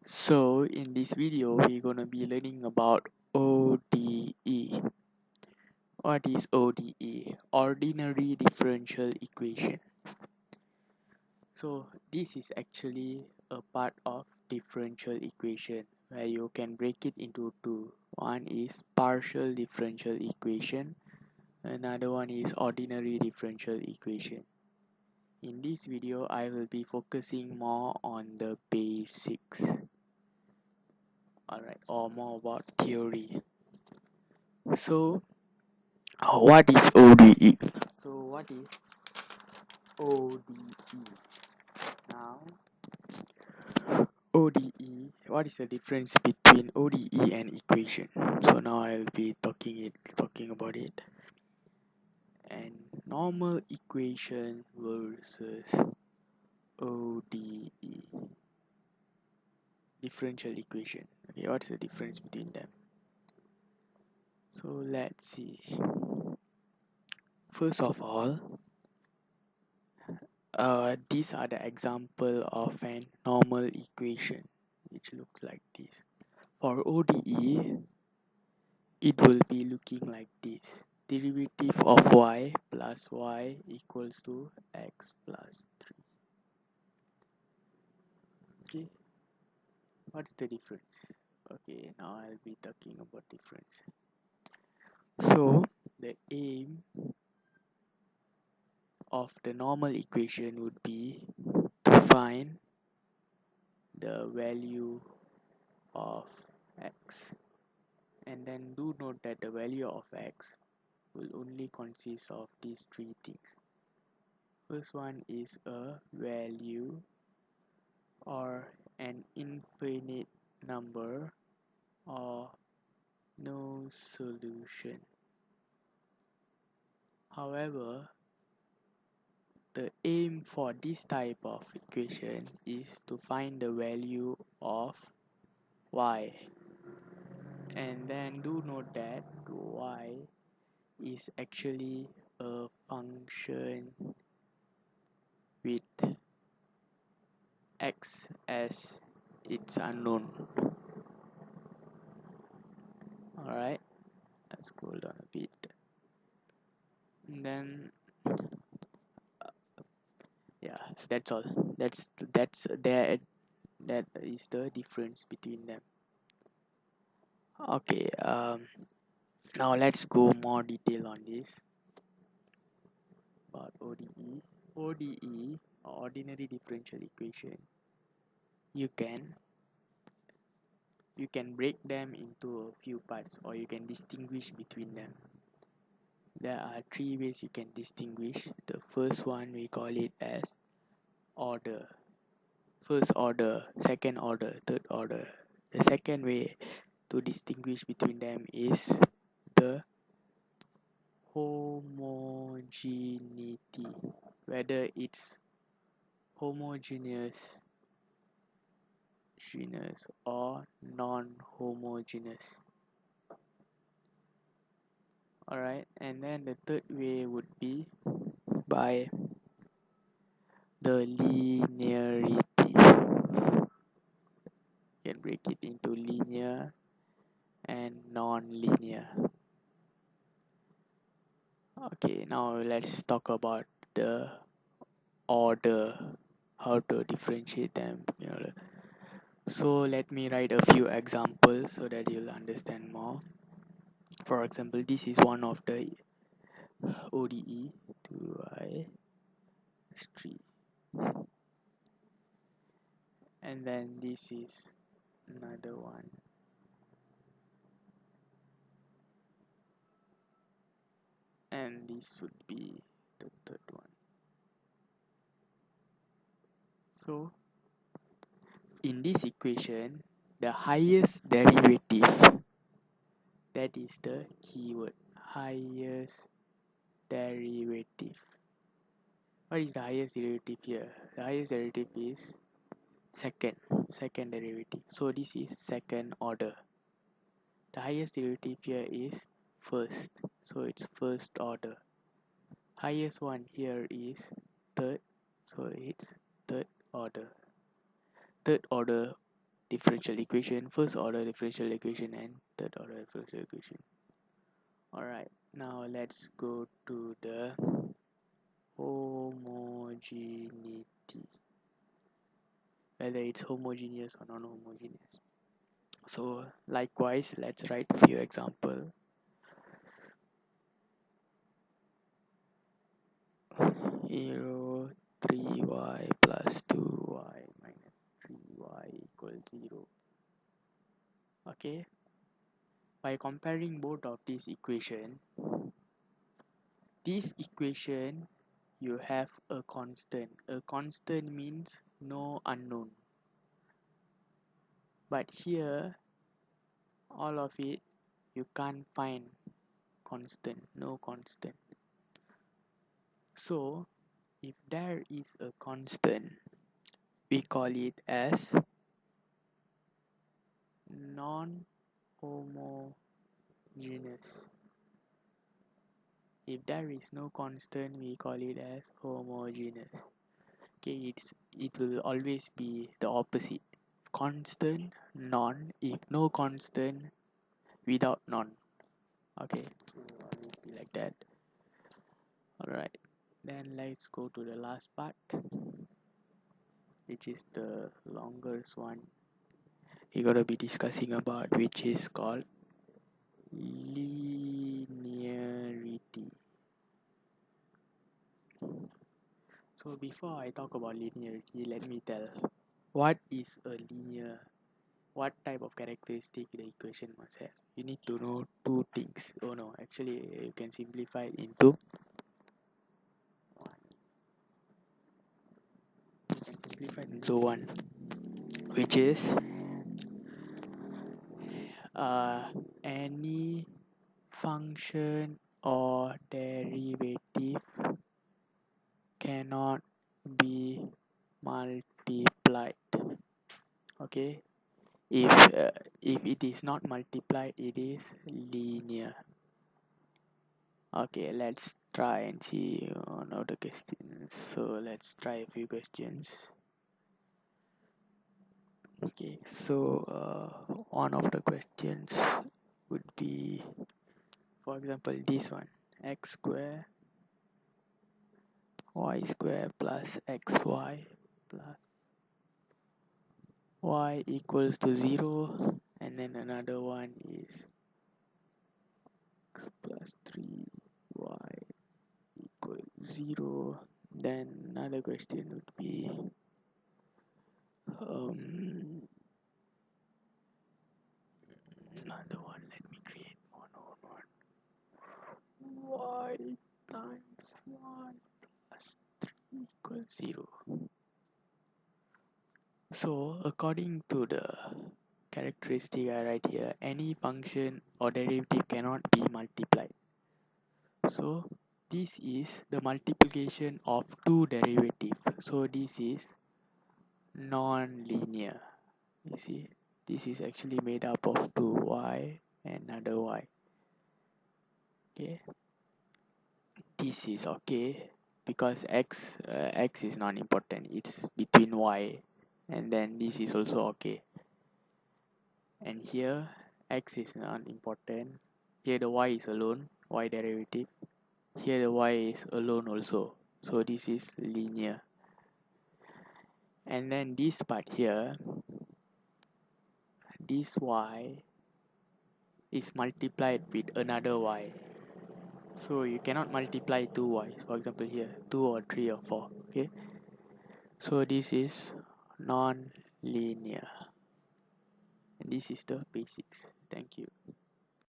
So in this video we're gonna be learning about ODE. What is ODE? Ordinary differential equation. So this is actually a part of differential equation where you can break it into two. One is partial differential equation, another one is ordinary differential equation. In this video I will be focusing more on the basics. Alright, or more about theory. So what is ODE? So what is ODE? Now ODE, what is the difference between ODE and equation? So now I'll be talking about it. And normal equation versus ODE, differential equation. Okay, what's the difference between them? So let's see. First of all, these are the example of an normal equation which looks like this. For ODE, it will be looking like this. Derivative of y plus y equals to x plus 3. Okay, what's the difference? Okay, now I'll be talking about difference. So the aim of the normal equation would be to find the value of x, and then do note that the value of x will only consist of these three things. First one is a value or an infinite number or no solution. However, the aim for this type of equation is to find the value of y, and then do note that y is actually a function with x as its unknown. Alright, let's scroll down a bit. And then yeah, that's all. That's there. That is the difference between them. Okay. Now let's go more detail on this about ODE. ODE, ordinary differential equation. You can break them into a few parts, or you can distinguish between them. There are three ways you can distinguish. The first one we call it as order. First order, second order, third order. The second way to distinguish between them is the homogeneity, whether it's homogeneous or non-homogeneous. Alright, and then the third way would be by the linearity. You can break it into linear and non-linear. Okay, now let's talk about the order, how to differentiate them. So let me write a few examples so that you'll understand more. For example, this is one of the ODE 2i 3, and then this is another one, and this would be the third one. So in this equation, the highest derivative, that is the keyword, highest derivative. What is the highest derivative here? The highest derivative is second derivative. So this is second order. The highest derivative here is first. So it's first order. Highest one here is third. So it's third order. Third order differential equation, first order differential equation and third order differential equation. Alright, now let's go to the homogeneity, whether it's homogeneous or non-homogeneous. So likewise, let's write a few examples. 0, 3y plus 2y minus 3y equals 0. Okay, by comparing both of these equation, this equation you have a constant. A constant means no unknown, but here all of it you can't find constant, no constant. So if there is a constant, we call it as non-homogeneous. If there is no constant, we call it as homogeneous. Okay, it will always be the opposite. Constant, non. If no constant, without non. Okay, it will always be like that. Alright, then let's go to the last part, which is the longest one we're gonna be discussing about, which is called linearity. So before I talk about linearity, let me tell what is a linear, what type of characteristic the equation must have. You need to know two things. Oh no, actually you can simplify it into one. You can simplify it into one, which is any function or derivative cannot be multiplied. Okay, if it is not multiplied, it is linear. Okay, let's try and see on other questions. So let's try a few questions. Okay, so one of the questions would be, for example, this one: x square y square plus xy plus y equals to 0, and then another one is x plus 3y equals 0. Then another question would be another one. Let me create one. Y times y plus 3 equals 0. So according to the characteristic I write here, any function or derivative cannot be multiplied. So this is the multiplication of two derivatives. So this is non-linear. You see, this is actually made up of two y and another y. Okay, this is okay because x is not important. It's between y, and then this is also okay. And here x is not important. Here the y is alone, y derivative. Here the y is alone also. So this is linear. And then this part here, this y is multiplied with another y. So you cannot multiply two y's. For example here, 2 or 3 or 4. Okay. So this is non-linear. And this is the basics. Thank you.